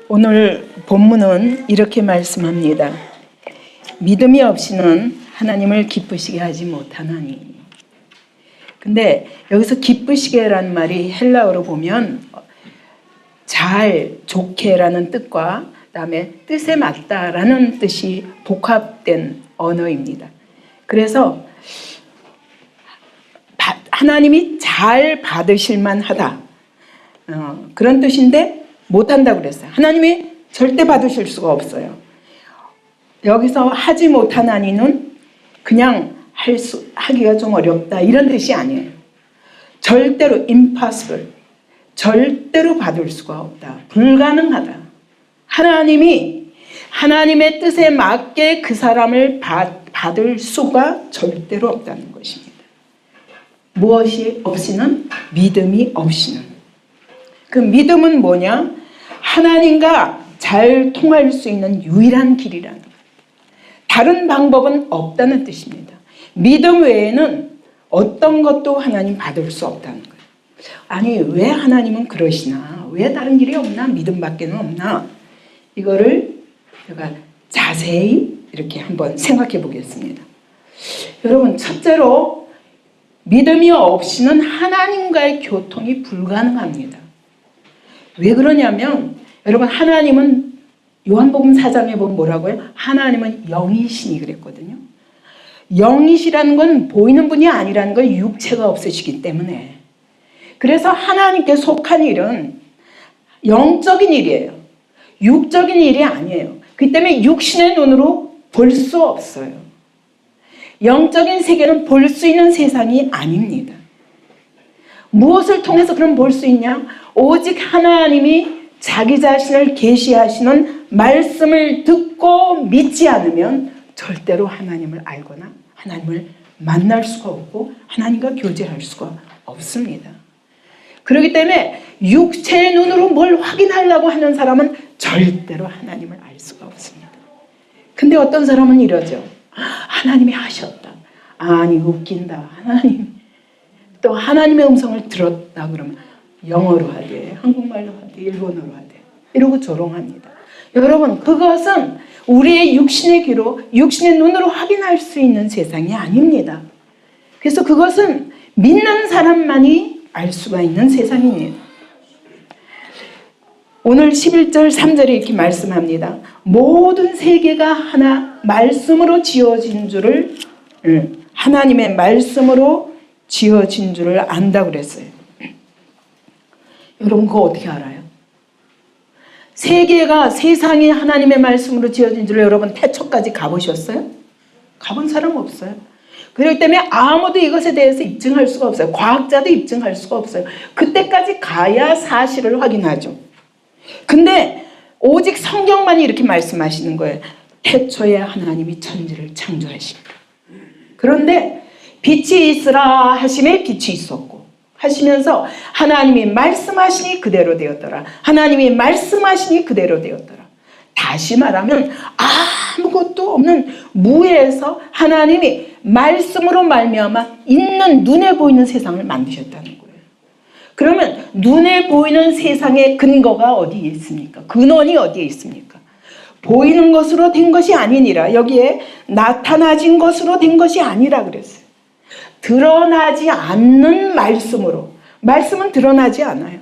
오늘 본문은 이렇게 말씀합니다. 믿음이 없이는 하나님을 기쁘시게 하지 못하나니. 근데 여기서 기쁘시게라는 말이 헬라어로 보면 잘, 좋게라는 뜻과 그다음에 뜻에 맞다라는 뜻이 복합된 언어입니다. 그래서 하나님이 잘 받으실 만하다. 그런 뜻인데 못한다고 그랬어요. 하나님이 절대 받으실 수가 없어요. 여기서 하지 못하나니는 그냥 하기가 좀 어렵다 이런 뜻이 아니에요. 절대로 impossible, 절대로 받을 수가 없다. 불가능하다. 하나님이 하나님의 뜻에 맞게 그 사람을 받을 수가 절대로 없다는 것입니다. 무엇이 없이는? 믿음이 없이는. 그 믿음은 뭐냐? 하나님과 잘 통할 수 있는 유일한 길이라는 거예요. 다른 방법은 없다는 뜻입니다. 믿음 외에는 어떤 것도 하나님 받을 수 없다는 거예요. 아니 왜 하나님은 그러시나? 왜 다른 길이 없나? 믿음밖에는 없나? 이거를 제가 자세히 이렇게 한번 생각해 보겠습니다. 여러분, 첫째로 믿음이 없이는 하나님과의 교통이 불가능합니다. 왜 그러냐면 여러분, 하나님은 요한복음 4장에 보면 뭐라고요? 하나님은 영이시니 그랬거든요. 영이시라는 건 보이는 분이 아니라는 건 육체가 없으시기 때문에. 그래서 하나님께 속한 일은 영적인 일이에요. 육적인 일이 아니에요. 그렇기 때문에 육신의 눈으로 볼 수 없어요. 영적인 세계는 볼 수 있는 세상이 아닙니다. 무엇을 통해서 그럼 볼 수 있냐? 오직 하나님이 자기 자신을 계시하시는 말씀을 듣고 믿지 않으면 절대로 하나님을 알거나 하나님을 만날 수가 없고 하나님과 교제할 수가 없습니다. 그렇기 때문에 육체의 눈으로 뭘 확인하려고 하는 사람은 절대로 하나님을 알 수가 없습니다. 근데 어떤 사람은 이러죠. 하나님이 하셨다. 아니 웃긴다. 하나님 또 하나님의 음성을 들었다 그러면 영어로 하되 한국말로 하되 일본어로 하되 이러고 조롱합니다. 여러분, 그것은 우리의 육신의 귀로 육신의 눈으로 확인할 수 있는 세상이 아닙니다. 그래서 그것은 믿는 사람만이 알 수가 있는 세상입니다. 오늘 11절 3절에 이렇게 말씀합니다. 모든 세계가 하나 말씀으로 지어진 줄을, 하나님의 말씀으로 지어진 줄을 안다고 그랬어요. 여러분, 그거 어떻게 알아요? 세계가, 세상이 하나님의 말씀으로 지어진 줄을 여러분 태초까지 가보셨어요? 가본 사람 없어요. 그렇기 때문에 아무도 이것에 대해서 입증할 수가 없어요. 과학자도 입증할 수가 없어요. 그때까지 가야 사실을 확인하죠. 근데 오직 성경만이 이렇게 말씀하시는 거예요. 태초에 하나님이 천지를 창조하십니다. 그런데 빛이 있으라 하심에 빛이 있었고 하시면서 하나님이 말씀하시니 그대로 되었더라. 하나님이 말씀하시니 그대로 되었더라. 다시 말하면 아무것도 없는 무에서 하나님이 말씀으로 말미암아 있는 눈에 보이는 세상을 만드셨다는 거예요. 그러면 눈에 보이는 세상의 근거가 어디에 있습니까? 근원이 어디에 있습니까? 보이는 것으로 된 것이 아니니라. 여기에 나타나진 것으로 된 것이 아니라 그랬어요. 드러나지 않는 말씀으로. 말씀은 드러나지 않아요.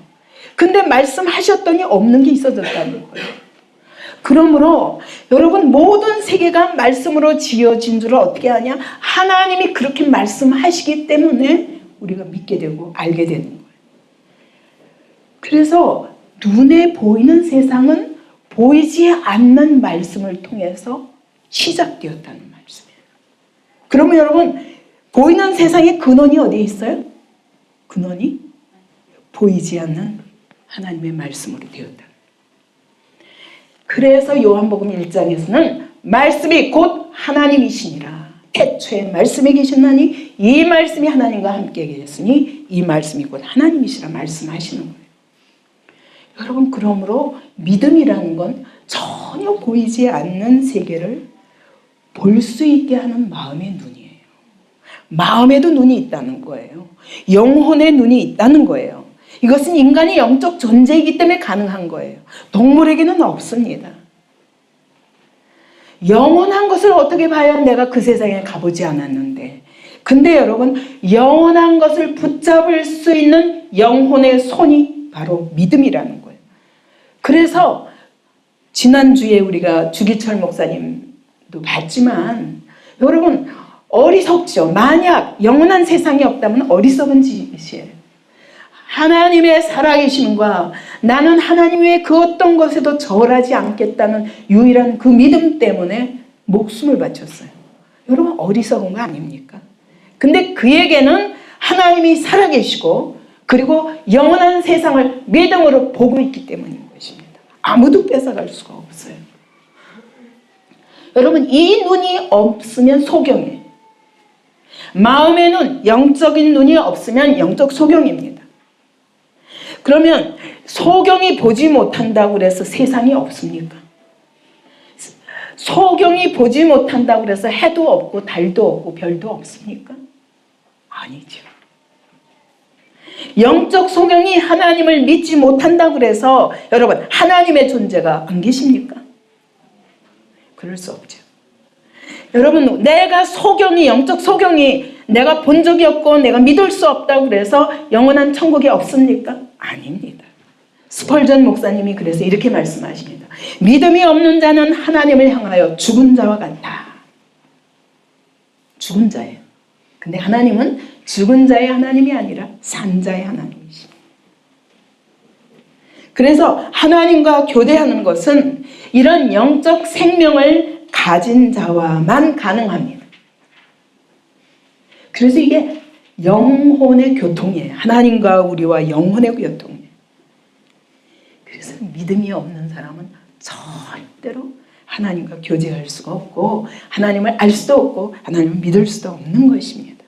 근데 말씀하셨더니 없는 게 있어졌다는 거예요. 그러므로 여러분, 모든 세계가 말씀으로 지어진 줄을 어떻게 아냐? 하나님이 그렇게 말씀하시기 때문에 우리가 믿게 되고 알게 되는 거예요. 그래서 눈에 보이는 세상은 보이지 않는 말씀을 통해서 시작되었다는 말씀이에요. 그러면 여러분, 보이는 세상의 근원이 어디에 있어요? 근원이 보이지 않는 하나님의 말씀으로 되었다. 그래서 요한복음 1장에서는 말씀이 곧 하나님이시니라. 태초에 말씀이 계셨나니 이 말씀이 하나님과 함께 계셨으니 이 말씀이 곧 하나님이시라 말씀하시는 거예요. 여러분, 그러므로 믿음이라는 건 전혀 보이지 않는 세계를 볼 수 있게 하는 마음의 눈이에요. 마음에도 눈이 있다는 거예요. 영혼의 눈이 있다는 거예요. 이것은 인간의 영적 존재이기 때문에 가능한 거예요. 동물에게는 없습니다. 영원한 것을 어떻게 봐야 내가 그 세상에 가보지 않았는데. 근데 여러분, 영원한 것을 붙잡을 수 있는 영혼의 손이 바로 믿음이라는 거예요. 그래서 지난주에 우리가 주기철 목사님도 봤지만 여러분 어리석죠. 만약 영원한 세상이 없다면 어리석은 짓이에요. 하나님의 살아계심과 나는 하나님 외에 그 어떤 것에도 절하지 않겠다는 유일한 그 믿음 때문에 목숨을 바쳤어요. 여러분 어리석은 거 아닙니까? 근데 그에게는 하나님이 살아계시고 그리고 영원한 세상을 믿음으로 보고 있기 때문인 것입니다. 아무도 뺏어갈 수가 없어요. 여러분 이 눈이 없으면 소경이에요. 마음의 눈, 영적인 눈이 없으면 영적 소경입니다. 그러면 소경이 보지 못한다고 그래서 세상이 없습니까? 소경이 보지 못한다고 그래서 해도 없고 달도 없고 별도 없습니까? 아니죠. 영적 소경이 하나님을 믿지 못한다고 그래서 여러분 하나님의 존재가 안 계십니까? 그럴 수 없죠. 여러분 내가 소경이 영적 소경이 내가 본 적이 없고 내가 믿을 수 없다고 그래서 영원한 천국이 없습니까? 아닙니다. 스펄전 목사님이 그래서 이렇게 말씀하십니다. 믿음이 없는 자는 하나님을 향하여 죽은 자와 같다. 죽은 자예요. 근데 하나님은 죽은 자의 하나님이 아니라 산 자의 하나님이십니다. 그래서 하나님과 교대하는 것은 이런 영적 생명을 가진 자와만 가능합니다. 그래서 이게 영혼의 교통이에요. 하나님과 우리와 영혼의 교통이에요. 그래서 믿음이 없는 사람은 절대로 하나님과 교제할 수가 없고 하나님을 알 수도 없고 하나님을 믿을 수도 없는 것입니다.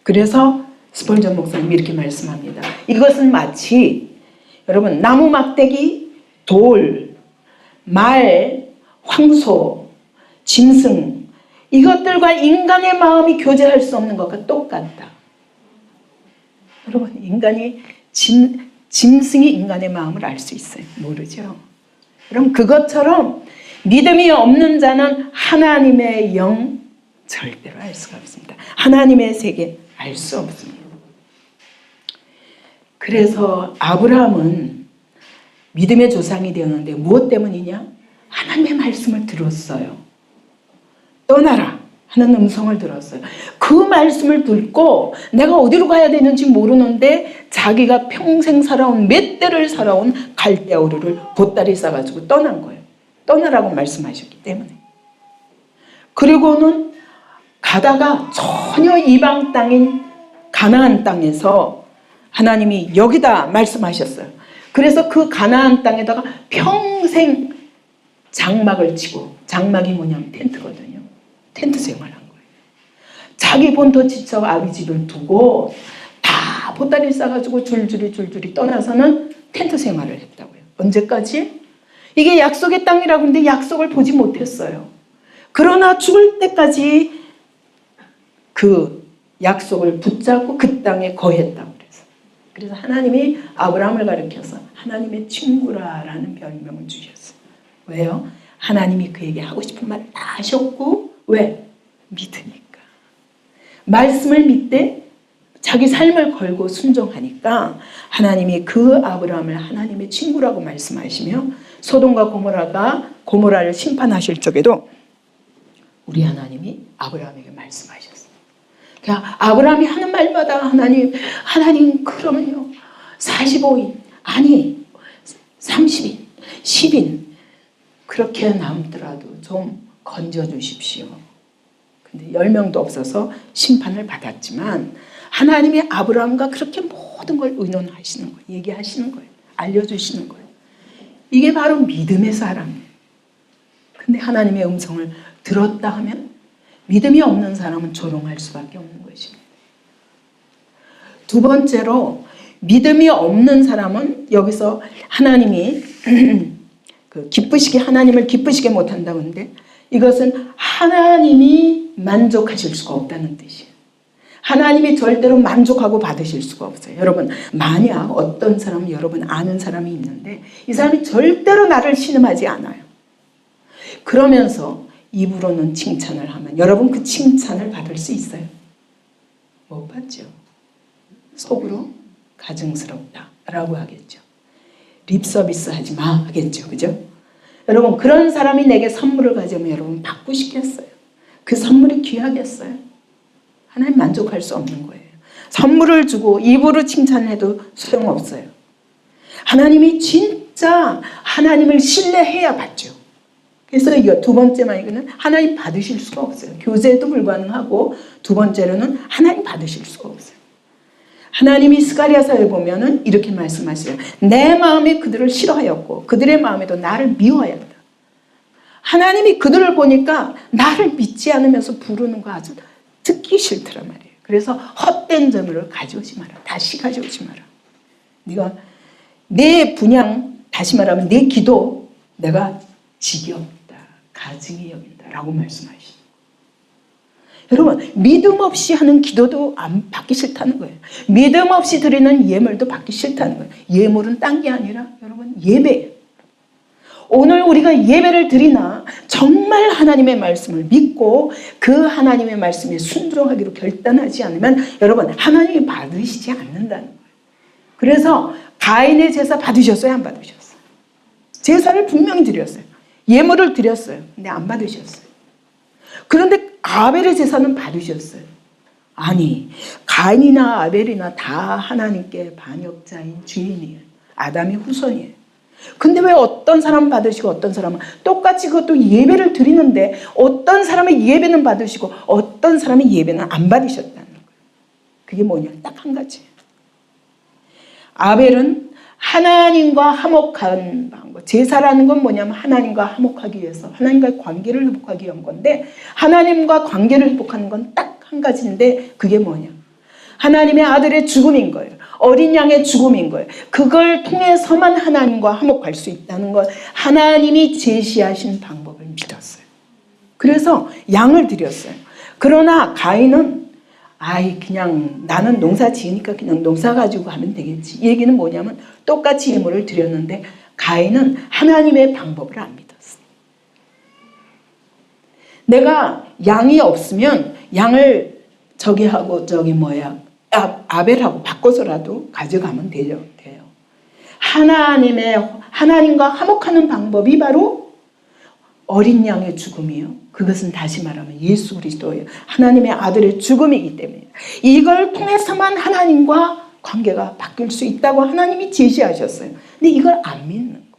그래서 스펄전 목사님이 이렇게 말씀합니다. 이것은 마치 여러분 나무 막대기, 돌, 말, 황소, 짐승 이것들과 인간의 마음이 교제할 수 없는 것과 똑같다. 여러분 인간이 짐승이 인간의 마음을 알 수 있어요? 모르죠. 그럼 그것처럼 믿음이 없는 자는 하나님의 영 절대로 알 수가 없습니다. 하나님의 세계 알 수 없습니다. 그래서 아브라함은 믿음의 조상이 되었는데 무엇 때문이냐? 하나님의 말씀을 들었어요. 떠나라 하는 음성을 들었어요. 그 말씀을 듣고 내가 어디로 가야 되는지 모르는데 자기가 평생 살아온 몇 대를 살아온 갈대아 우르를 보따리 싸가지고 떠난 거예요. 떠나라고 말씀하셨기 때문에. 그리고는 가다가 전혀 이방 땅인 가나안 땅에서 하나님이 여기다 말씀하셨어요. 그래서 그 가나안 땅에다가 평생 장막을 치고, 장막이 뭐냐면 텐트거든요. 텐트 생활한 거예요. 자기 본토 지쳐 아비집을 두고 다 보따리 싸가지고 줄줄이 떠나서는 텐트 생활을 했다고요. 언제까지? 이게 약속의 땅이라고 하는데 약속을 보지 못했어요. 그러나 죽을 때까지 그 약속을 붙잡고 그 땅에 거했다고 그래서. 그래서 하나님이 아브라함을 가리켜서 하나님의 친구라라는 별명을 주셨어요. 왜요? 하나님이 그에게 하고 싶은 말 다 하셨고 왜? 믿으니까. 말씀을 믿되 자기 삶을 걸고 순종하니까 하나님이 그 아브라함을 하나님의 친구라고 말씀하시며 소돔과 고모라를 심판하실 적에도 우리 하나님이 아브라함에게 말씀하셨어요. 그러니까 아브라함이 하는 말마다 하나님 그러면요 45인 아니 30인 10인 그렇게 남더라도 좀 건져주십시오. 근데 10명도 없어서 심판을 받았지만 하나님이 아브라함과 그렇게 모든 걸 의논하시는 거예요. 얘기하시는 거예요. 알려주시는 거예요. 이게 바로 믿음의 사람이에요. 근데 하나님의 음성을 들었다 하면 믿음이 없는 사람은 조롱할 수밖에 없는 것입니다. 두 번째로 믿음이 없는 사람은 여기서 하나님이 하나님을 기쁘시게 못한다고 하는데 이것은 하나님이 만족하실 수가 없다는 뜻이에요. 하나님이 절대로 만족하고 받으실 수가 없어요. 여러분, 만약 어떤 사람, 여러분 아는 사람이 있는데 이 사람이 절대로 나를 신음하지 않아요. 그러면서 입으로는 칭찬을 하면 여러분 그 칭찬을 받을 수 있어요? 못 받죠. 속으로 가증스럽다라고 하겠죠. 립서비스 하지 마 하겠죠. 그죠? 여러분, 그런 사람이 내게 선물을 가져오면 여러분 받고 싶겠어요? 그 선물이 귀하겠어요? 하나님 만족할 수 없는 거예요. 선물을 주고 입으로 칭찬해도 소용없어요. 하나님이 진짜 하나님을 신뢰해야 받죠. 그래서 이거 두 번째만 이거는 하나님 받으실 수가 없어요. 교제도 불가능하고 두 번째로는 하나님 받으실 수가 없어요. 하나님이 스가랴서에 보면은 이렇게 말씀하세요. 내 마음에 그들을 싫어하였고 그들의 마음에도 나를 미워하였다. 하나님이 그들을 보니까 나를 믿지 않으면서 부르는 거 아주 듣기 싫더란 말이에요. 그래서 헛된 점을 가져오지 마라. 다시 가져오지 마라. 네가 내 분양, 다시 말하면 내 기도 내가 지겹다, 가증히 여긴다라고 말씀하시죠. 여러분, 믿음 없이 하는 기도도 안 받기 싫다는 거예요. 믿음 없이 드리는 예물도 받기 싫다는 거예요. 예물은 딴 게 아니라 여러분 예배예요. 오늘 우리가 예배를 드리나 정말 하나님의 말씀을 믿고 그 하나님의 말씀에 순종하기로 결단하지 않으면 여러분 하나님이 받으시지 않는다는 거예요. 그래서 가인의 제사 받으셨어요? 안 받으셨어요? 제사를 분명히 드렸어요. 예물을 드렸어요. 근데 안 받으셨어요. 그런데 아벨의 제사는 받으셨어요. 아니, 가인이나 아벨이나 다 하나님께 반역자인 주인이에요. 아담의 후손이에요. 근데 왜 어떤 사람은 받으시고 어떤 사람은 똑같이 그것도 예배를 드리는데 어떤 사람의 예배는 받으시고 어떤 사람의 예배는 안 받으셨다는 거예요. 그게 뭐냐? 딱 한 가지예요. 아벨은 하나님과 화목한 방법. 제사라는 건 뭐냐면 하나님과 화목하기 위해서 하나님과의 관계를 회복하기 위한 건데 하나님과 관계를 회복하는 건 딱 한 가지인데 그게 뭐냐? 하나님의 아들의 죽음인 거예요. 어린 양의 죽음인 거예요. 그걸 통해서만 하나님과 화목할 수 있다는 것, 하나님이 제시하신 방법을 믿었어요. 그래서 양을 드렸어요. 그러나 가인은 그냥 나는 농사 지으니까 그냥 농사 가지고 하면 되겠지. 이 얘기는 뭐냐면 똑같이 예물을 드렸는데 가인은 하나님의 방법을 안 믿었어요. 내가 양이 없으면 양을 아벨하고 바꿔서라도 가져가면 돼요. 하나님과 화목하는 방법이 바로 어린 양의 죽음이요. 그것은 다시 말하면 예수 그리스도예요. 하나님의 아들의 죽음이기 때문에 이걸 통해서만 하나님과 관계가 바뀔 수 있다고 하나님이 제시하셨어요. 근데 이걸 안 믿는 거예요.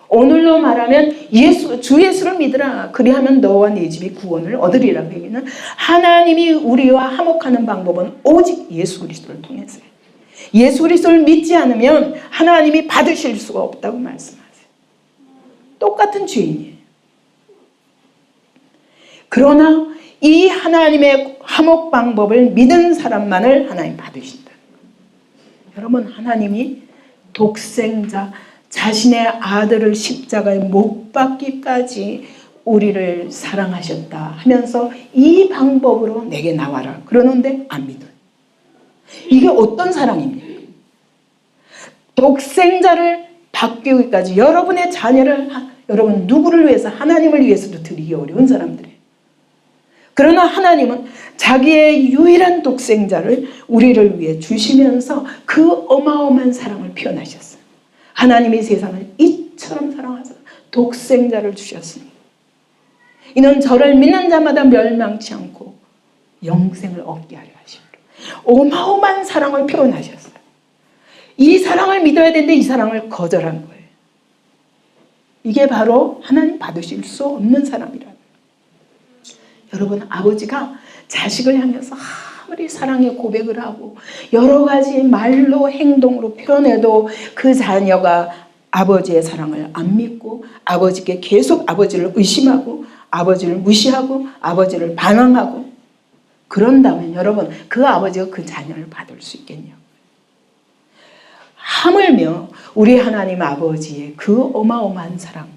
오늘로 말하면 주 예수를 믿으라. 그리하면 너와 네 집이 구원을 얻으리라고 얘기는 하나님이 우리와 화목하는 방법은 오직 예수 그리스도를 통해서요. 예수 그리스도를 믿지 않으면 하나님이 받으실 수가 없다고 말씀하세요. 똑같은 죄인이에요. 그러나 이 하나님의 화목 방법을 믿은 사람만을 하나님 받으신다. 여러분, 하나님이 독생자 자신의 아들을 십자가에 못 박기까지 우리를 사랑하셨다 하면서 이 방법으로 내게 나와라 그러는데 안 믿어요. 이게 어떤 사랑입니까? 독생자를 바뀌기까지 여러분의 자녀를 여러분 누구를 위해서? 하나님을 위해서도 드리기 어려운 사람들이에요. 그러나 하나님은 자기의 유일한 독생자를 우리를 위해 주시면서 그 어마어마한 사랑을 표현하셨어요. 하나님이 세상을 이처럼 사랑하사 독생자를 주셨으니 이는 저를 믿는 자마다 멸망치 않고 영생을 얻게 하려 하심으로 어마어마한 사랑을 표현하셨어요. 이 사랑을 믿어야 되는데 이 사랑을 거절한 거예요. 이게 바로 하나님 받으실 수 없는 사람이라는 거예요. 여러분, 아버지가 자식을 향해서 아무리 사랑의 고백을 하고 여러 가지 말로 행동으로 표현해도 그 자녀가 아버지의 사랑을 안 믿고 아버지께 계속 아버지를 의심하고 아버지를 무시하고 아버지를 반항하고 그런다면 여러분 그 아버지가 그 자녀를 받을 수 있겠냐고요. 하물며 우리 하나님 아버지의 그 어마어마한 사랑,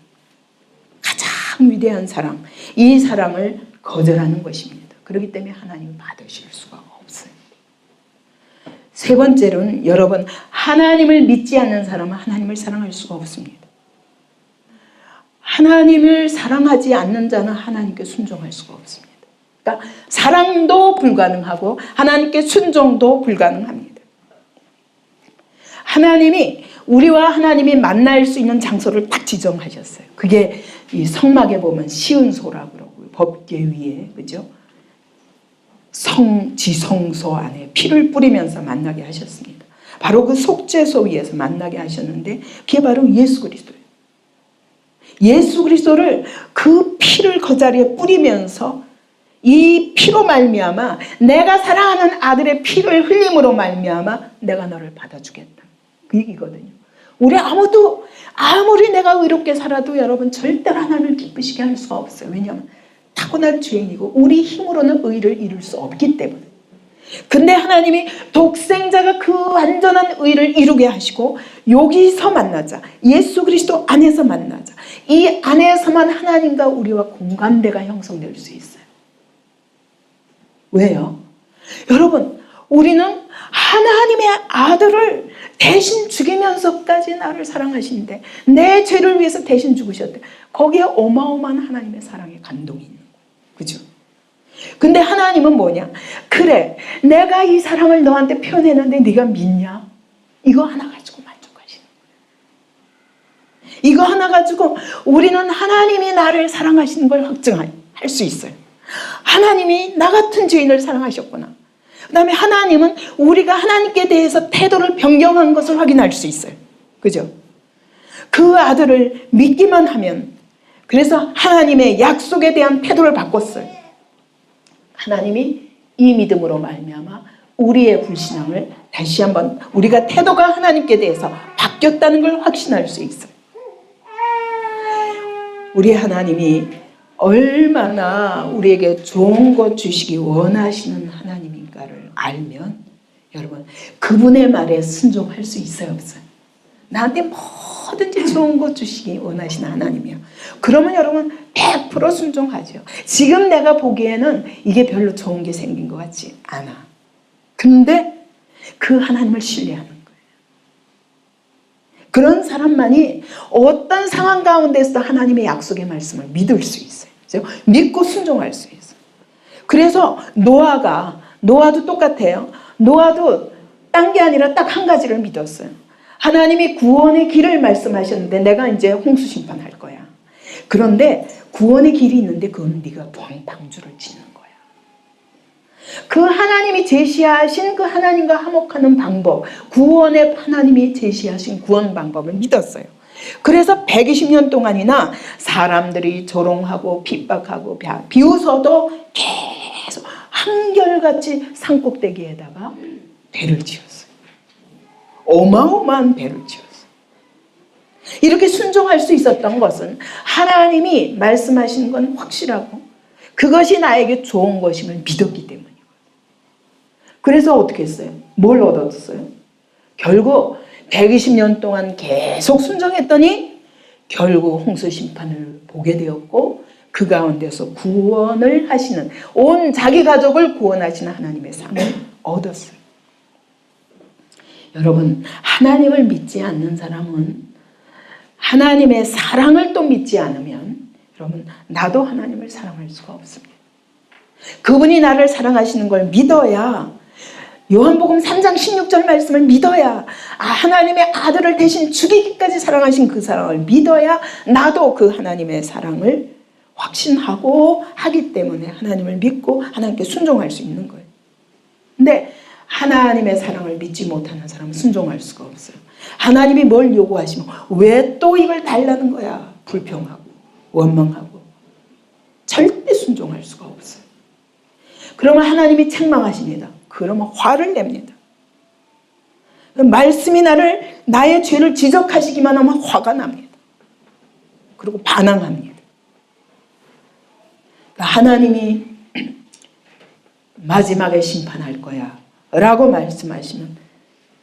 가장 위대한 사랑, 이 사랑을 거절하는 것입니다. 그렇기 때문에 하나님 받으실 수가 없어요. 세 번째로는 여러분, 하나님을 믿지 않는 사람은 하나님을 사랑할 수가 없습니다. 하나님을 사랑하지 않는 자는 하나님께 순종할 수가 없습니다. 그러니까 사랑도 불가능하고 하나님께 순종도 불가능합니다. 하나님이 우리와 하나님이 만날 수 있는 장소를 딱 지정하셨어요. 그게 이 성막에 보면 시은소라고 그러고요. 법궤 위에, 그죠? 지성소 안에 피를 뿌리면서 만나게 하셨습니다. 바로 그 속죄소 위에서 만나게 하셨는데 그게 바로 예수 그리스도예요. 예수 그리스도를 그 피를 그 자리에 뿌리면서 이 피로 말미암아 내가 사랑하는 아들의 피를 흘림으로 말미암아 내가 너를 받아주겠다. 그 얘기거든요. 우리 아무리 내가 의롭게 살아도 여러분 절대로 하나님을 기쁘시게 할 수가 없어요. 왜냐하면 타고난 죄인이고 우리 힘으로는 의를 이룰 수 없기 때문에. 근데 하나님이 독생자가 그 완전한 의를 이루게 하시고 여기서 만나자. 예수 그리스도 안에서 만나자. 이 안에서만 하나님과 우리와 공감대가 형성될 수 있어요. 왜요? 여러분, 우리는 하나님의 아들을 대신 죽이면서까지 나를 사랑하시는데 내 죄를 위해서 대신 죽으셨대. 거기에 어마어마한 하나님의 사랑의 감동이 있는 거예요. 그죠? 근데 하나님은 뭐냐? 그래, 내가 이 사랑을 너한테 표현했는데 네가 믿냐? 이거 하나 가지고 만족하시는 거예요. 이거 하나 가지고 우리는 하나님이 나를 사랑하시는 걸 확증할 수 있어요. 하나님이 나 같은 죄인을 사랑하셨구나. 그 다음에 하나님은 우리가 하나님께 대해서 태도를 변경한 것을 확인할 수 있어요. 그죠? 그 아들을 믿기만 하면, 그래서 하나님의 약속에 대한 태도를 바꿨어요. 하나님이 이 믿음으로 말미암아 우리의 불신앙을 다시 한번, 우리가 태도가 하나님께 대해서 바뀌었다는 걸 확신할 수 있어요. 우리 하나님이 얼마나 우리에게 좋은 것 주시기 원하시는 하나님인가를 알면 여러분, 그분의 말에 순종할 수 있어요, 없어요? 나한테 뭐든지 좋은 것 주시기 원하시는 하나님이요. 그러면 여러분 100% 순종하죠. 지금 내가 보기에는 이게 별로 좋은 게 생긴 것 같지 않아. 근데 그 하나님을 신뢰하는 거예요. 그런 사람만이 어떤 상황 가운데서 하나님의 약속의 말씀을 믿을 수 있어요. 그렇죠? 믿고 순종할 수 있어요. 그래서 노아도 똑같아요. 노아도 딴 게 아니라 딱 한 가지를 믿었어요. 하나님이 구원의 길을 말씀하셨는데 내가 이제 홍수 심판할 거야. 그런데 구원의 길이 있는데 그건 네가 방주를 짓는 거야. 그 하나님이 제시하신 그 하나님과 화목하는 방법, 구원의 하나님이 제시하신 구원 방법을 믿었어요. 그래서 120년 동안이나 사람들이 조롱하고 핍박하고 비웃어도 계속 한결같이 산꼭대기에다가 배를 지었어요. 어마어마한 배를 지었어요. 이렇게 순종할 수 있었던 것은 하나님이 말씀하신 건 확실하고 그것이 나에게 좋은 것임을 믿었기 때문이에요. 그래서 어떻게 했어요? 뭘 얻었어요? 결국 120년 동안 계속 순종했더니 결국 홍수 심판을 보게 되었고 그 가운데서 구원을 하시는, 온 자기 가족을 구원하시는 하나님의 상을 얻었어요. 여러분, 하나님을 믿지 않는 사람은 하나님의 사랑을 또 믿지 않으면 여러분, 나도 하나님을 사랑할 수가 없습니다. 그분이 나를 사랑하시는 걸 믿어야, 요한복음 3장 16절 말씀을 믿어야, 하나님의 아들을 대신 죽이기까지 사랑하신 그 사랑을 믿어야 나도 그 하나님의 사랑을 확신하고 하기 때문에 하나님을 믿고 하나님께 순종할 수 있는 거예요. 근데 하나님의 사랑을 믿지 못하는 사람은 순종할 수가 없어요. 하나님이 뭘 요구하시면 왜 또 이걸 달라는 거야? 불평하고 원망하고 절대 순종할 수가 없어요. 그러면 하나님이 책망하십니다. 그러면 화를 냅니다. 말씀이 나의 죄를 지적하시기만 하면 화가 납니다. 그리고 반항합니다. 하나님이 마지막에 심판할 거야 라고 말씀하시면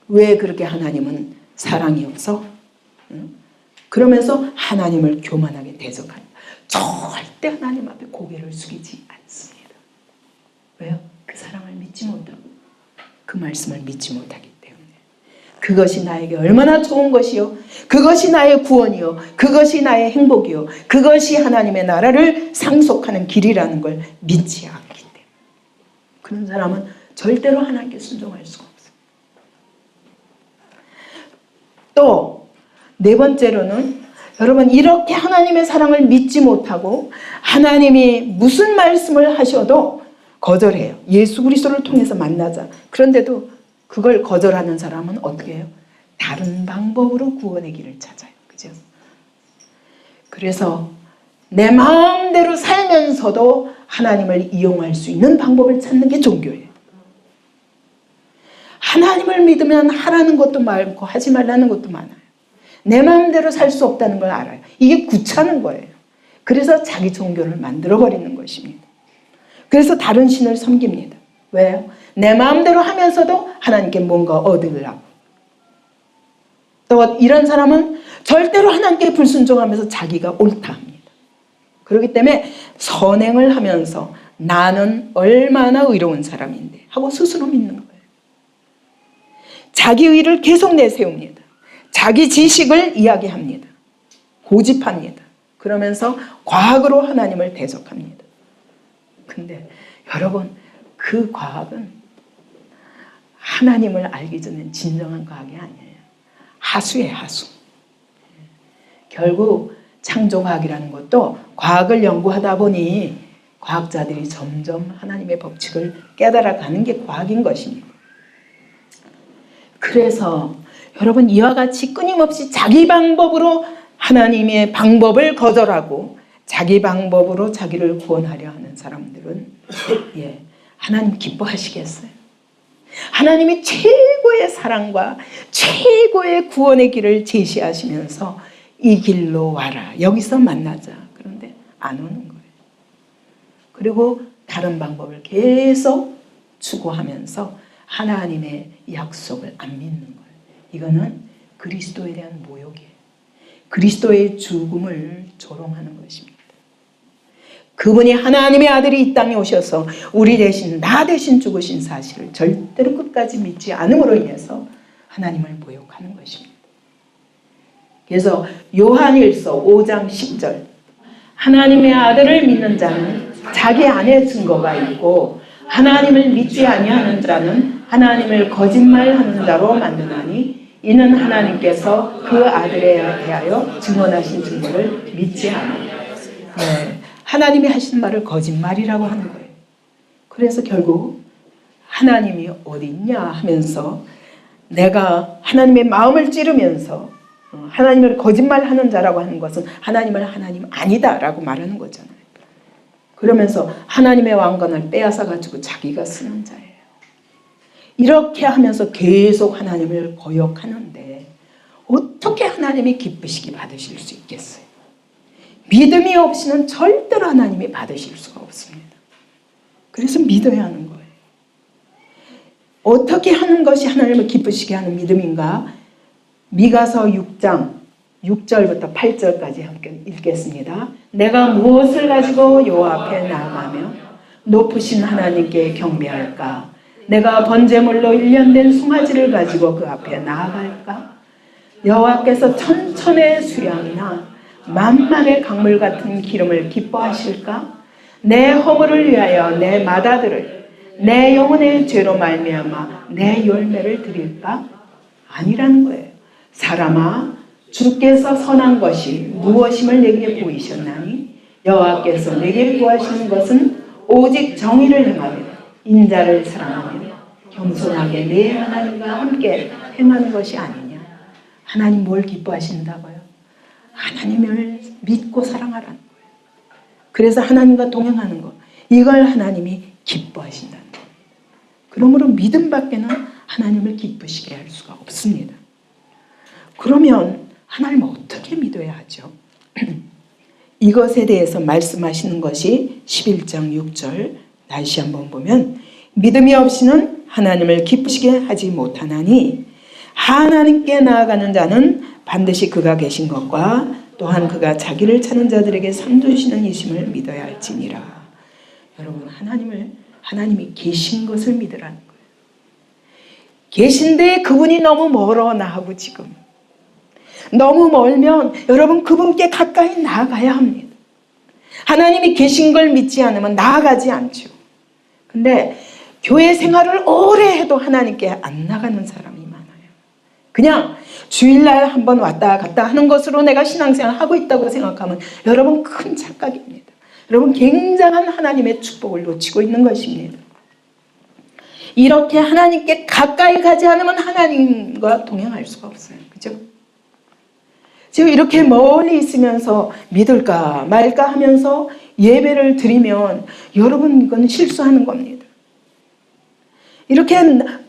왜 그렇게 하나님은 사랑이 없어? 그러면서 하나님을 교만하게 대적합니다. 절대 하나님 앞에 고개를 숙이지 않습니다. 왜요? 그 사랑을 믿지 못하고 그 말씀을 믿지 못하기 때문에. 그것이 나에게 얼마나 좋은 것이요, 그것이 나의 구원이요, 그것이 나의 행복이요, 그것이 하나님의 나라를 상속하는 길이라는 걸 믿지 않기 때문에. 그런 사람은 절대로 하나님께 순종할 수가 없어요. 또 네 번째로는, 여러분, 이렇게 하나님의 사랑을 믿지 못하고 하나님이 무슨 말씀을 하셔도 거절해요. 예수 그리스도를 통해서 만나자. 그런데도 그걸 거절하는 사람은 어떻게 해요? 다른 방법으로 구원의 길을 찾아요. 그죠? 그래서 내 마음대로 살면서도 하나님을 이용할 수 있는 방법을 찾는 게 종교예요. 하나님을 믿으면 하라는 것도 많고 하지 말라는 것도 많아요. 내 마음대로 살 수 없다는 걸 알아요. 이게 귀찮은 거예요. 그래서 자기 종교를 만들어버리는 것입니다. 그래서 다른 신을 섬깁니다. 왜요? 내 마음대로 하면서도 하나님께 뭔가 얻으려고. 또 이런 사람은 절대로 하나님께 불순종하면서 자기가 옳다 합니다. 그렇기 때문에 선행을 하면서 나는 얼마나 의로운 사람인데 하고 스스로 믿는 거예요. 자기 의를 계속 내세웁니다. 자기 지식을 이야기합니다. 고집합니다. 그러면서 과학으로 하나님을 대적합니다. 근데 여러분, 그 과학은 하나님을 알기 전엔 진정한 과학이 아니에요. 하수예요, 하수. 결국 창조과학이라는 것도 과학을 연구하다 보니 과학자들이 점점 하나님의 법칙을 깨달아가는 게 과학인 것입니다. 그래서 여러분, 이와 같이 끊임없이 자기 방법으로 하나님의 방법을 거절하고 자기 방법으로 자기를 구원하려 하는 사람들은 하나님 기뻐하시겠어요? 하나님이 최고의 사랑과 최고의 구원의 길을 제시하시면서 이 길로 와라, 여기서 만나자. 그런데 안 오는 거예요. 그리고 다른 방법을 계속 추구하면서 하나님의 약속을 안 믿는 거예요. 이거는 그리스도에 대한 모욕이에요. 그리스도의 죽음을 조롱하는 것입니다. 그분이 하나님의 아들이 이 땅에 오셔서 우리 대신, 나 대신 죽으신 사실을 절대로 끝까지 믿지 않음으로 인해서 하나님을 모욕하는 것입니다. 그래서 요한일서 5장 10절, 하나님의 아들을 믿는 자는 자기 안에 증거가 있고 하나님을 믿지 아니하는 자는 하나님을 거짓말하는 자로 만드나니 이는 하나님께서 그 아들에 대하여 증언하신 증거를 믿지 않아요. 하나님이 하신 말을 거짓말이라고 하는 거예요. 그래서 결국 하나님이 어디 있냐 하면서 내가 하나님의 마음을 찌르면서 하나님을 거짓말하는 자라고 하는 것은 하나님을 하나님 아니다라고 말하는 거잖아요. 그러면서 하나님의 왕관을 빼앗아 가지고 자기가 쓰는 자예요. 이렇게 하면서 계속 하나님을 거역하는데 어떻게 하나님이 기쁘시게 받으실 수 있겠어요? 믿음이 없이는 절대로 하나님이 받으실 수가 없습니다. 그래서 믿어야 하는 거예요. 어떻게 하는 것이 하나님을 기쁘시게 하는 믿음인가? 미가서 6장 6절부터 8절까지 함께 읽겠습니다. 내가 무엇을 가지고 여호와 앞에 나아가며 높으신 하나님께 경배할까? 내가 번제물로 1년 된 송아지를 가지고 그 앞에 나아갈까? 여호와께서 천천의 수량이나 만만의 강물 같은 기름을 기뻐하실까? 내 허물을 위하여 내 마다들을, 내 영혼의 죄로 말미암아 내 열매를 드릴까? 아니라는 거예요. 사람아, 주께서 선한 것이 무엇임을 내게 보이셨나니 여호와께서 내게 구하시는 것은 오직 정의를 행하며 인자를 사랑하며 겸손하게 내 하나님과 함께 행하는 것이 아니냐. 하나님 뭘 기뻐하신다고요? 하나님을 믿고 사랑하라는 거예요. 그래서 하나님과 동행하는 것, 이걸 하나님이 기뻐하신다는 거예요. 그러므로 믿음 밖에는 하나님을 기쁘시게 할 수가 없습니다. 그러면 하나님을 어떻게 믿어야 하죠? 이것에 대해서 말씀하시는 것이 11장 6절 다시 한번 보면, 믿음이 없이는 하나님을 기쁘시게 하지 못하나니 하나님께 나아가는 자는 반드시 그가 계신 것과 또한 그가 자기를 찾는 자들에게 상 주시는 이심을 믿어야 할지니라. 여러분, 하나님을 하나님이 계신 것을 믿으라는 거예요. 계신데 그분이 너무 멀어 나하고 지금. 너무 멀면 여러분 그분께 가까이 나아가야 합니다. 하나님이 계신 걸 믿지 않으면 나아가지 않죠. 근데 교회 생활을 오래 해도 하나님께 안 나가는 사람이 많아요. 그냥 주일날 한번 왔다 갔다 하는 것으로 내가 신앙생활을 하고 있다고 생각하면 여러분 큰 착각입니다. 여러분 굉장한 하나님의 축복을 놓치고 있는 것입니다. 이렇게 하나님께 가까이 가지 않으면 하나님과 동행할 수가 없어요. 그죠? 지금 이렇게 멀리 있으면서 믿을까 말까 하면서 예배를 드리면 여러분 이건 실수하는 겁니다. 이렇게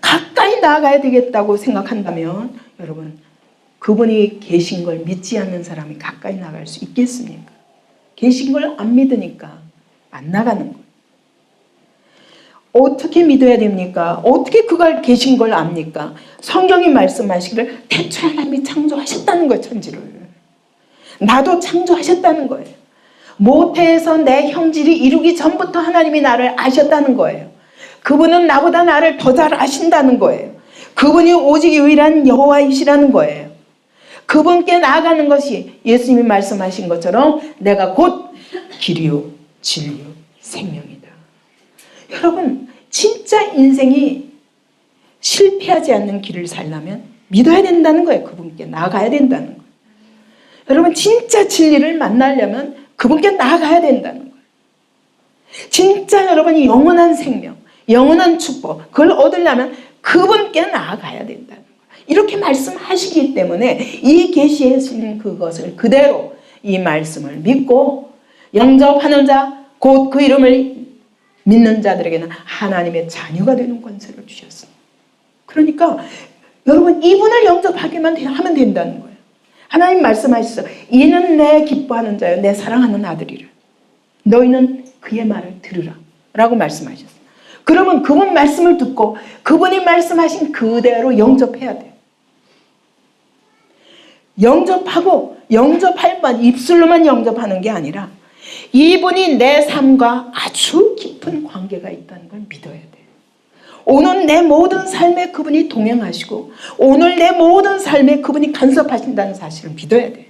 가까이 나아가야 되겠다고 생각한다면 여러분 그분이 계신 걸 믿지 않는 사람이 가까이 나갈 수 있겠습니까? 계신 걸 안 믿으니까 안 나가는 거예요. 어떻게 믿어야 됩니까? 어떻게 그가 계신 걸 압니까? 성경이 말씀하시기를 태초에 하나님이 창조하셨다는 거예요. 천지를. 나도 창조하셨다는 거예요. 모태에서 내 형질이 이루기 전부터 하나님이 나를 아셨다는 거예요. 그분은 나보다 나를 더 잘 아신다는 거예요. 그분이 오직 유일한 여호와이시라는 거예요. 그분께 나아가는 것이 예수님이 말씀하신 것처럼 내가 곧 길이요 진리요 생명이다. 여러분 진짜 인생이 실패하지 않는 길을 살려면 믿어야 된다는 거예요. 그분께 나아가야 된다는 거예요. 여러분 진짜 진리를 만나려면 그분께 나아가야 된다는 거예요. 진짜 여러분이 영원한 생명, 영원한 축복 그걸 얻으려면 그분께 나아가야 된다는 거예요. 이렇게 말씀하시기 때문에 이 계시하신 그것을 그대로 이 말씀을 믿고 영접하는 자 곧 그 이름을 믿는 자들에게는 하나님의 자녀가 되는 권세를 주셨습니다. 그러니까 여러분 이분을 영접하기만 하면 된다는 거예요. 하나님 말씀하셨어요. 이는 내 기뻐하는 자요 내 사랑하는 아들이라. 너희는 그의 말을 들으라 라고 말씀하셨어요. 그러면 그분 말씀을 듣고 그분이 말씀하신 그대로 영접해야 돼요. 영접하고 영접할 만 입술로만 영접하는 게 아니라 이분이 내 삶과 아주 깊은 관계가 있다는 걸 믿어야 돼요. 오늘 내 모든 삶에 그분이 동행하시고 오늘 내 모든 삶에 그분이 간섭하신다는 사실을 믿어야 돼요.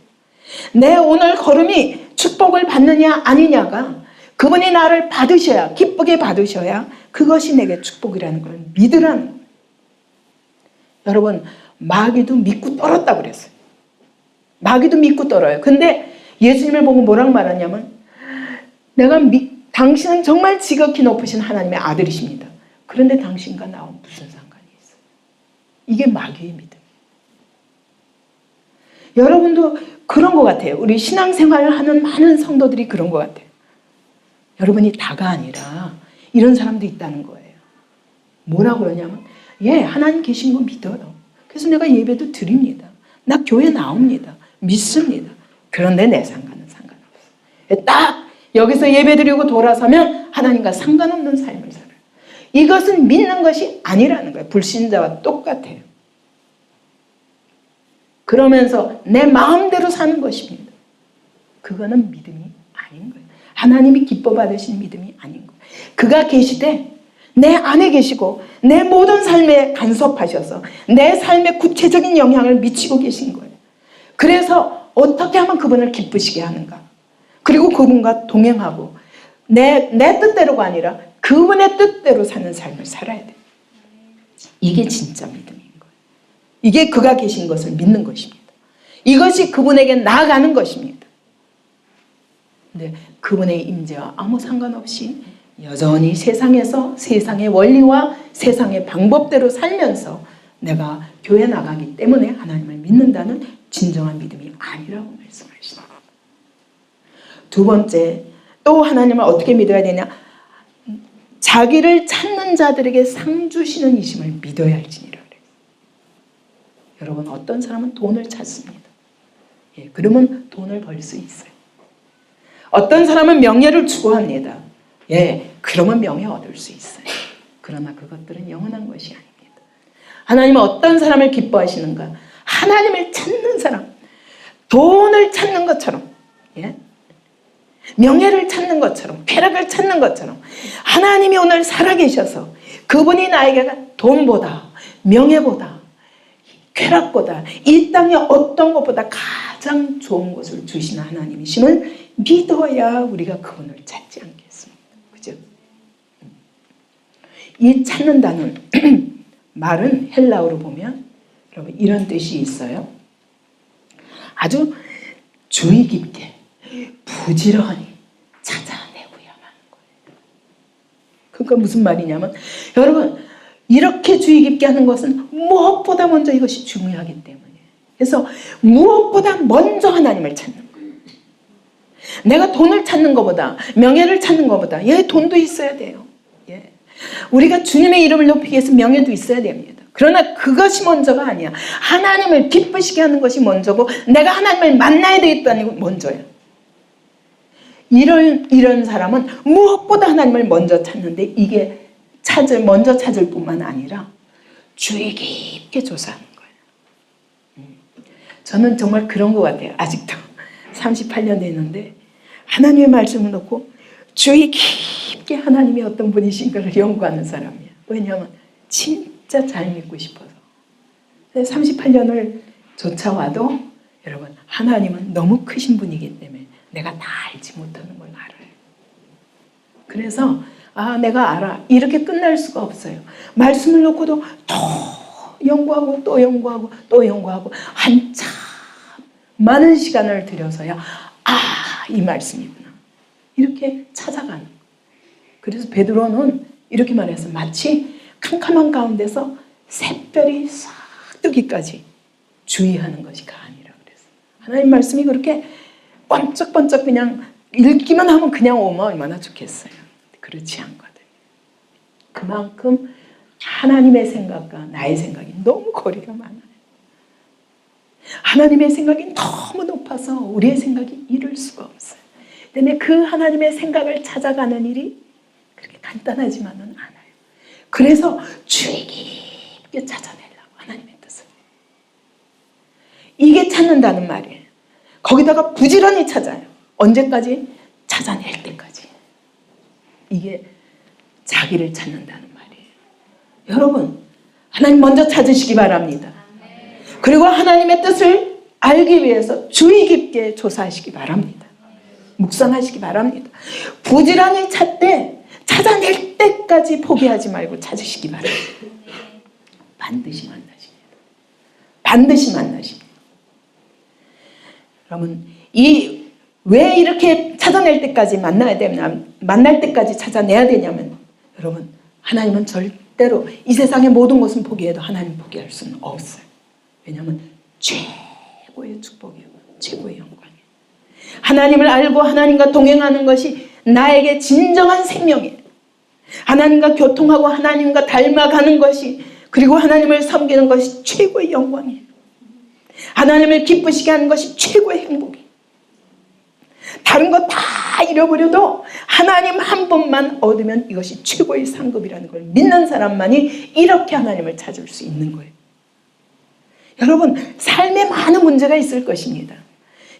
내 오늘 걸음이 축복을 받느냐 아니냐가 그분이 나를 받으셔야 기쁘게 받으셔야 그것이 내게 축복이라는 걸 믿으라는 거예요. 여러분 마귀도 믿고 떨었다고 그랬어요. 마귀도 믿고 떨어요. 근데 예수님을 보고 뭐라고 말하냐면 당신은 정말 지극히 높으신 하나님의 아들이십니다. 그런데 당신과 나와 무슨 상관이 있어요? 이게 마귀의 믿음. 여러분도 그런 것 같아요. 우리 신앙생활을 하는 많은 성도들이 그런 것 같아요. 여러분이 다가 아니라 이런 사람도 있다는 거예요. 뭐라고 그러냐면 하나님 계신 거 믿어요. 그래서 내가 예배도 드립니다. 나 교회 나옵니다. 믿습니다. 그런데 내 상관은 상관없어요. 딱 여기서 예배드리고 돌아서면 하나님과 상관없는 삶을 살아요. 이것은 믿는 것이 아니라는 거예요. 불신자와 똑같아요. 그러면서 내 마음대로 사는 것입니다. 그거는 믿음이 아닌 거예요. 하나님이 기뻐 받으신 믿음이 아닌 거예요. 그가 계시되 내 안에 계시고 내 모든 삶에 간섭하셔서 내 삶에 구체적인 영향을 미치고 계신 거예요. 그래서 어떻게 하면 그분을 기쁘시게 하는가? 그리고 그분과 동행하고 내 뜻대로가 아니라 그분의 뜻대로 사는 삶을 살아야 돼요. 이게 진짜 믿음인 거예요. 이게 그가 계신 것을 믿는 것입니다. 이것이 그분에게 나아가는 것입니다. 근데 그분의 임재와 아무 상관없이 여전히 세상에서 세상의 원리와 세상의 방법대로 살면서 내가 교회 나가기 때문에 하나님을 믿는다는 진정한 믿음이 아니라고 말씀하십니다. 두 번째, 또 하나님을 어떻게 믿어야 되냐? 자기를 찾는 자들에게 상 주시는 이심을 믿어야 할지니라. 여러분 어떤 사람은 돈을 찾습니다. 그러면 돈을 벌 수 있어요. 어떤 사람은 명예를 추구합니다. 그러면 명예 얻을 수 있어요. 그러나 그것들은 영원한 것이 아닙니다. 하나님은 어떤 사람을 기뻐하시는가? 하나님을 찾는 사람, 돈을 찾는 것처럼 명예를 찾는 것처럼, 쾌락을 찾는 것처럼 하나님이 오늘 살아계셔서 그분이 나에게 돈보다, 명예보다, 쾌락보다, 이 땅의 어떤 것보다 가장 좋은 것을 주시는 하나님이심을 믿어야 우리가 그분을 찾지 않겠습니까? 그죠? 이 찾는다는 말은 헬라어로 보면 여러분 이런 뜻이 있어요. 아주 주의 깊게 부지런히 찾아내고야만 하는 거예요. 그러니까 무슨 말이냐면 여러분 이렇게 주의 깊게 하는 것은 무엇보다 먼저 이것이 중요하기 때문에 그래서 무엇보다 먼저 하나님을 찾는 거예요. 내가 돈을 찾는 것보다 명예를 찾는 것보다 돈도 있어야 돼요. 우리가 주님의 이름을 높이기 위해서 명예도 있어야 됩니다. 그러나 그것이 먼저가 아니야. 하나님을 기쁘시게 하는 것이 먼저고 내가 하나님을 만나야 되겠다는 게 먼저야. 이런 사람은 무엇보다 하나님을 먼저 찾는데 이게 먼저 찾을 뿐만 아니라 주의 깊게 조사하는 거예요. 저는 정말 그런 것 같아요. 아직도 38년 됐는데 하나님의 말씀을 놓고 주의 깊게 하나님이 어떤 분이신가를 연구하는 사람이에요. 왜냐하면 진짜 잘 믿고 싶어서. 38년을 쫓아와도 여러분 하나님은 너무 크신 분이기 때문에 내가 다 알지 못하는 걸 알아요. 그래서 내가 알아. 이렇게 끝날 수가 없어요. 말씀을 놓고도 또 연구하고 또 연구하고 또 연구하고 한참 많은 시간을 들여서야 이 말씀이구나. 이렇게 찾아가는 거예요. 그래서 베드로는 이렇게 말해서 마치 캄캄한 가운데서 샛별이 싹 뜨기까지 주의하는 것이 아니라 그랬어요. 하나님 말씀이 그렇게 번쩍번쩍 그냥 읽기만 하면 그냥 오면 얼마나 좋겠어요. 그렇지 않거든요. 그만큼 하나님의 생각과 나의 생각이 너무 거리가 많아요. 하나님의 생각이 너무 높아서 우리의 생각이 이룰 수가 없어요. 때문에 그 하나님의 생각을 찾아가는 일이 그렇게 간단하지만은 않아요. 그래서 주의 깊게 찾아내려고 하나님의 뜻을. 이게 찾는다는 말이에요. 거기다가 부지런히 찾아요. 언제까지? 찾아낼 때까지. 이게 자기를 찾는다는 말이에요. 여러분, 하나님 먼저 찾으시기 바랍니다. 그리고 하나님의 뜻을 알기 위해서 주의 깊게 조사하시기 바랍니다. 묵상하시기 바랍니다. 부지런히 찾아낼 때까지 포기하지 말고 찾으시기 바랍니다. 반드시 만나십니다. 반드시 만나십니다. 여러분, 왜 이렇게 찾아낼 때까지 만날 때까지 찾아내야 되냐면, 여러분, 하나님은 절대로 이 세상의 모든 것은 포기해도 하나님 포기할 수는 없어요. 왜냐하면 최고의 축복이고 최고의 영광이에요. 하나님을 알고 하나님과 동행하는 것이 나에게 진정한 생명이에요. 하나님과 교통하고 하나님과 닮아가는 것이, 그리고 하나님을 섬기는 것이 최고의 영광이에요. 하나님을 기쁘시게 하는 것이 최고의 행복이에요. 다른 거 다 잃어버려도 하나님 한 번만 얻으면 이것이 최고의 상급이라는 걸 믿는 사람만이 이렇게 하나님을 찾을 수 있는 거예요. 여러분, 삶에 많은 문제가 있을 것입니다.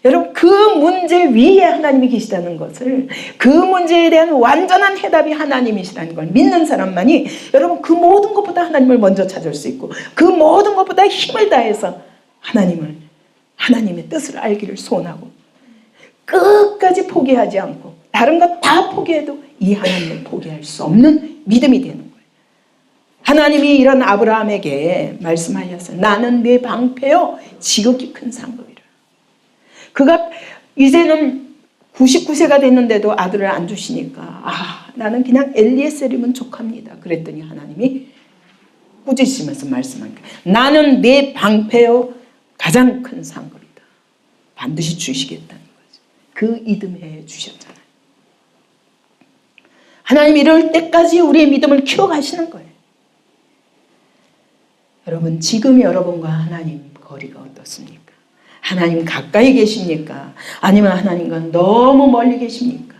여러분, 그 문제 위에 하나님이 계시다는 것을, 그 문제에 대한 완전한 해답이 하나님이시라는 걸 믿는 사람만이 여러분 그 모든 것보다 하나님을 먼저 찾을 수 있고, 그 모든 것보다 힘을 다해서 하나님의 뜻을 알기를 소원하고 끝까지 포기하지 않고 다른 것 다 포기해도 이 하나님을 포기할 수 없는 믿음이 되는 거예요. 하나님이 이런 아브라함에게 말씀하셨어요. 나는 네 방패요 지극히 큰 상급이라. 그가 이제는 99세가 됐는데도 아들을 안 주시니까 나는 그냥 엘리에셀이면 족합니다. 그랬더니 하나님이 꾸짖으시면서 말씀하니까 나는 네 방패요 가장 큰 상급이다. 반드시 주시겠다는 거죠. 그 이듬해에 주셨잖아요. 하나님 이럴 때까지 우리의 믿음을 키워가시는 거예요. 여러분, 지금 여러분과 하나님 거리가 어떻습니까? 하나님 가까이 계십니까? 아니면 하나님과 너무 멀리 계십니까?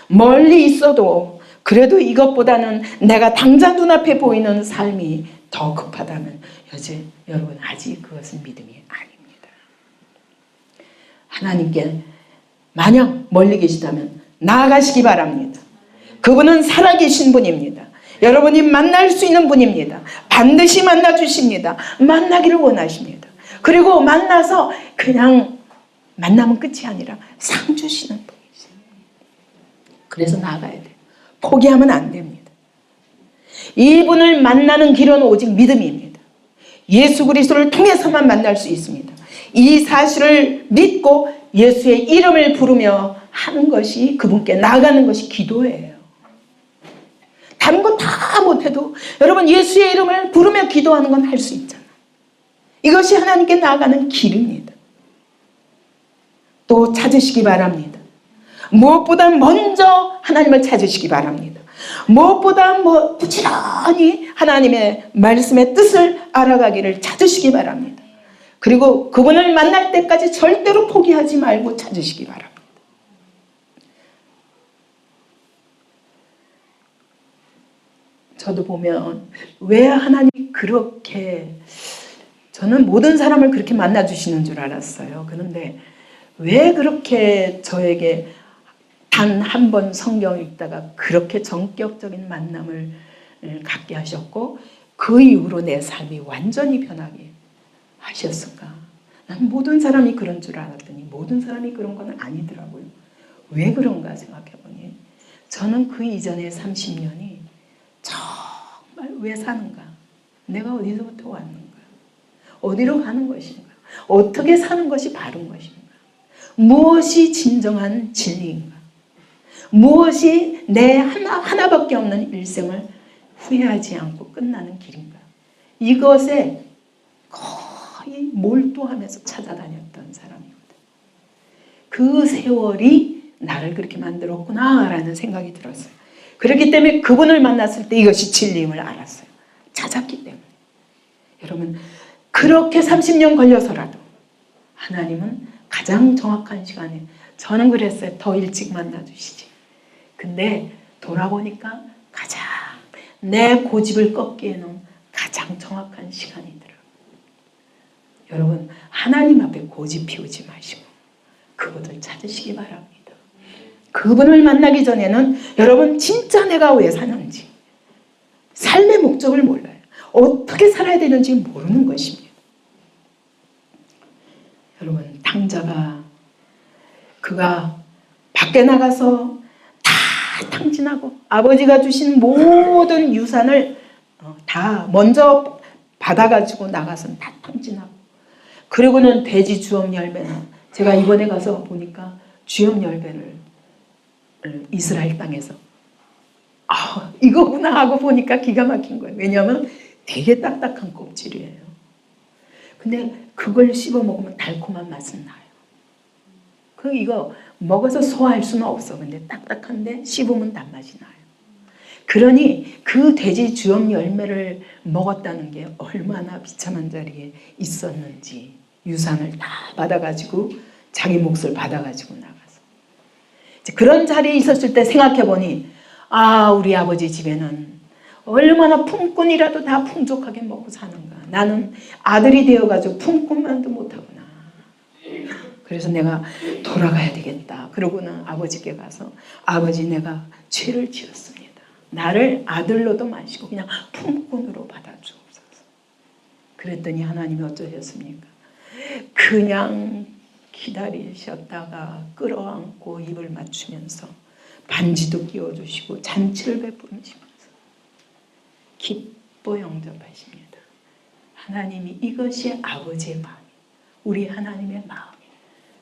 멀리 있어도 그래도 이것보다는 내가 당장 눈앞에 보이는 삶이 더 급하다면 여러분 아직 그것은 믿음이 아닙니다. 하나님께 만약 멀리 계시다면 나아가시기 바랍니다. 그분은 살아계신 분입니다. 여러분이 만날 수 있는 분입니다. 반드시 만나 주십니다. 만나기를 원하십니다. 그리고 만나서 그냥 만나면 끝이 아니라 상 주시는 분이세요. 그래서 나아가야 돼요. 포기하면 안 됩니다. 이분을 만나는 길은 오직 믿음입니다. 예수 그리스도를 통해서만 만날 수 있습니다. 이 사실을 믿고 예수의 이름을 부르며 하는 것이, 그분께 나아가는 것이 기도예요. 다른 거 다 못해도 여러분 예수의 이름을 부르며 기도하는 건 할 수 있잖아요. 이것이 하나님께 나아가는 길입니다. 또 찾으시기 바랍니다. 무엇보다 먼저 하나님을 찾으시기 바랍니다. 무엇보다 부지런히 하나님의 말씀의 뜻을 알아가기를 찾으시기 바랍니다. 그리고 그분을 만날 때까지 절대로 포기하지 말고 찾으시기 바랍니다. 저도 보면 왜 하나님이 그렇게, 저는 모든 사람을 그렇게 만나주시는 줄 알았어요. 그런데 왜 그렇게 저에게 단 한 번 성경 읽다가 그렇게 전격적인 만남을 갖게 하셨고 그 이후로 내 삶이 완전히 변하게 하셨을까? 난 모든 사람이 그런 줄 알았더니 모든 사람이 그런 건 아니더라고요. 왜 그런가 생각해보니 저는 그 이전에 30년이 정말 왜 사는가? 내가 어디서부터 왔는가? 어디로 가는 것인가? 어떻게 사는 것이 바른 것인가? 무엇이 진정한 진리인가? 무엇이 내 하나밖에 없는 일생을 후회하지 않고 끝나는 길인가? 이것에 거의 몰두하면서 찾아다녔던 사람이거든. 그 세월이 나를 그렇게 만들었구나라는 생각이 들었어요. 그렇기 때문에 그분을 만났을 때 이것이 진리임을 알았어요. 찾았기 때문에. 여러분 그렇게 30년 걸려서라도 하나님은 가장 정확한 시간에, 저는 그랬어요. 더 일찍 만나주시지. 근데 돌아보니까 가장 내 고집을 꺾기에는 가장 정확한 시간이더라고요. 여러분 하나님 앞에 고집 피우지 마시고 그분을 찾으시기 바랍니다. 그분을 만나기 전에는 여러분 진짜 내가 왜 사는지, 삶의 목적을 몰라요. 어떻게 살아야 되는지 모르는 것입니다. 여러분 탕자가 그가 밖에 나가서 다 탕진하고 아버지가 주신 모든 유산을 다 먼저 받아가지고 나가서 다 탕진하고, 그리고는 돼지 주엄 열매는, 제가 이번에 가서 보니까 주엄 열매를 이스라엘 땅에서 이거구나 하고 보니까 기가 막힌 거예요. 왜냐하면 되게 딱딱한 껍질이에요. 근데 그걸 씹어 먹으면 달콤한 맛은 나요. 이거 먹어서 소화할 수는 없어. 근데 딱딱한데 씹으면 단맛이 나요. 그러니 그 돼지 주엄 열매를 먹었다는 게 얼마나 비참한 자리에 있었는지, 유산을 다 받아가지고 자기 몫을 받아가지고 나가서 그런 자리에 있었을 때 생각해보니 우리 아버지 집에는 얼마나 품꾼이라도 다 풍족하게 먹고 사는가. 나는 아들이 되어가지고 품꾼만도 못하구나. 그래서 내가 돌아가야 되겠다. 그러고는 아버지께 가서 아버지 내가 죄를 지었습니다. 나를 아들로도 마시고 그냥 품꾼으로 받아주옵소서. 그랬더니 하나님이 어쩌셨습니까? 그냥 기다리셨다가 끌어안고 입을 맞추면서 반지도 끼워주시고 잔치를 베푸시면서 기뻐 영접하십니다. 하나님이 이것이 아버지의 마음이에요. 우리 하나님의 마음이에요.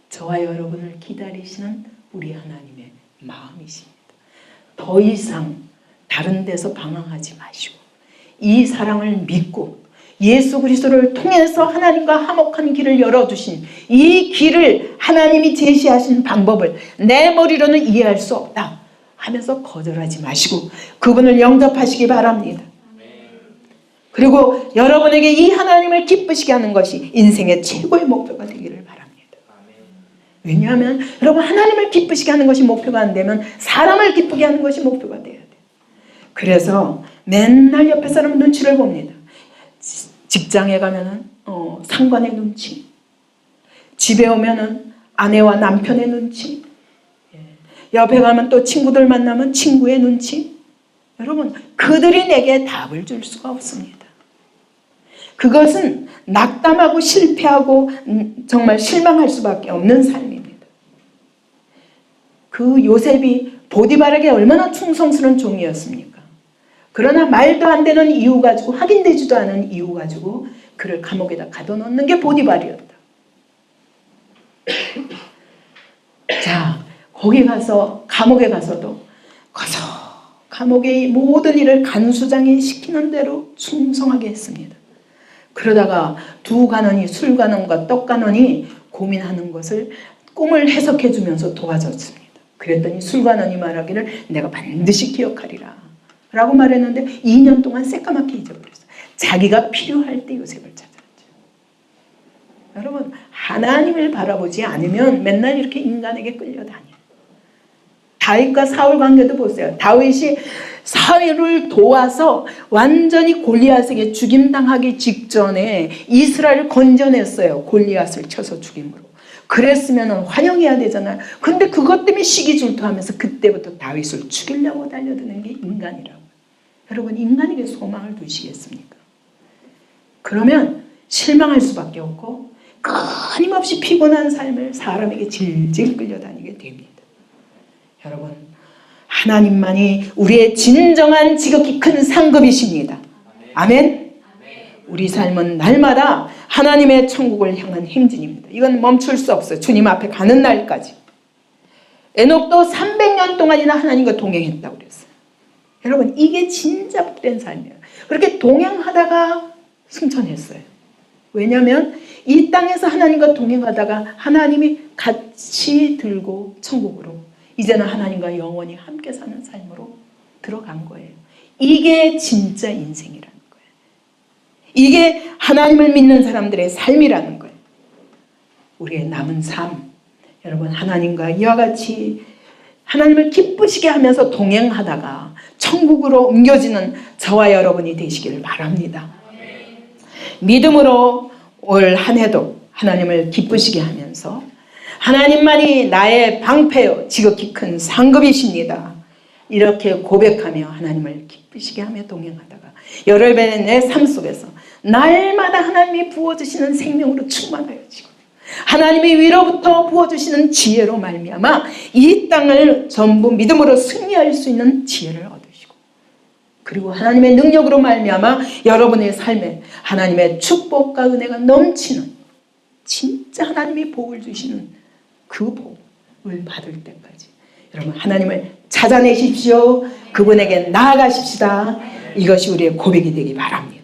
저와 여러분을 기다리시는 우리 하나님의 마음이십니다. 더 이상 다른 데서 방황하지 마시고 이 사랑을 믿고 예수 그리스도를 통해서 하나님과 화목한 길을 열어주신 이 길을, 하나님이 제시하신 방법을 내 머리로는 이해할 수 없다 하면서 거절하지 마시고 그분을 영접하시기 바랍니다. 그리고 여러분에게 이 하나님을 기쁘시게 하는 것이 인생의 최고의 목표가 되기를 바랍니다. 왜냐하면 여러분 하나님을 기쁘시게 하는 것이 목표가 안 되면 사람을 기쁘게 하는 것이 목표가 돼야 돼요. 그래서 맨날 옆에 사람 눈치를 봅니다. 직장에 가면은 상관의 눈치, 집에 오면은 아내와 남편의 눈치, 옆에 가면 또 친구들 만나면 친구의 눈치. 여러분, 그들이 내게 답을 줄 수가 없습니다. 그것은 낙담하고 실패하고 정말 실망할 수밖에 없는 삶입니다. 그 요셉이 보디발에게 얼마나 충성스러운 종이었습니까? 그러나 말도 안 되는 이유 가지고, 확인되지도 않은 이유 가지고 그를 감옥에다 가둬놓는 게 보디발이었다. 자, 거기 가서, 감옥에 가서도 감옥의 모든 일을 간수장이 시키는 대로 충성하게 했습니다. 그러다가 두 간원이, 술 간원과 떡 간원이 고민하는 것을 꿈을 해석해 주면서 도와줬습니다. 그랬더니 술 간원이 말하기를 내가 반드시 기억하리라 라고 말했는데 2년 동안 새까맣게 잊어버렸어요. 자기가 필요할 때 요셉을 찾았죠. 여러분, 하나님을 바라보지 않으면 맨날 이렇게 인간에게 끌려다녀요. 다윗과 사울 관계도 보세요. 다윗이 사울을 도와서 완전히 골리앗에게 죽임당하기 직전에 이스라엘을 건져냈어요. 골리앗을 쳐서 죽임으로. 그랬으면 환영해야 되잖아요. 근데 그것 때문에 시기질투하면서 그때부터 다윗을 죽이려고 달려드는 게 인간이라고. 여러분, 인간에게 소망을 두시겠습니까? 그러면 실망할 수밖에 없고 끊임없이 피곤한 삶을 사람에게 질질 끌려다니게 됩니다. 여러분, 하나님만이 우리의 진정한 지극히 큰 상급이십니다. 아멘. 우리 삶은 날마다 하나님의 천국을 향한 행진입니다. 이건 멈출 수 없어요. 주님 앞에 가는 날까지. 에녹도 300년 동안이나 하나님과 동행했다고 그랬어요. 여러분, 이게 진짜 복된 삶이에요. 그렇게 동행하다가 승천했어요. 왜냐하면 이 땅에서 하나님과 동행하다가 하나님이 같이 들고 천국으로, 이제는 하나님과 영원히 함께 사는 삶으로 들어간 거예요. 이게 진짜 인생이라는 거예요. 이게 하나님을 믿는 사람들의 삶이라는 거예요. 우리의 남은 삶, 여러분, 하나님과 이와 같이 하나님을 기쁘시게 하면서 동행하다가 천국으로 옮겨지는 저와 여러분이 되시기를 바랍니다. 믿음으로 올 한 해도 하나님을 기쁘시게 하면서 하나님만이 나의 방패요 지극히 큰 상급이십니다. 이렇게 고백하며 하나님을 기쁘시게 하며 동행하다가 여러분의 내 삶 속에서 날마다 하나님이 부어주시는 생명으로 충만하여지고 하나님이 위로부터 부어주시는 지혜로 말미암아 이 땅을 전부 믿음으로 승리할 수 있는 지혜를 얻으시고, 그리고 하나님의 능력으로 말미암아 여러분의 삶에 하나님의 축복과 은혜가 넘치는, 진짜 하나님이 복을 주시는 그 복을 받을 때까지 여러분 하나님을 찾아내십시오. 그분에게 나아가십시다. 이것이 우리의 고백이 되기 바랍니다.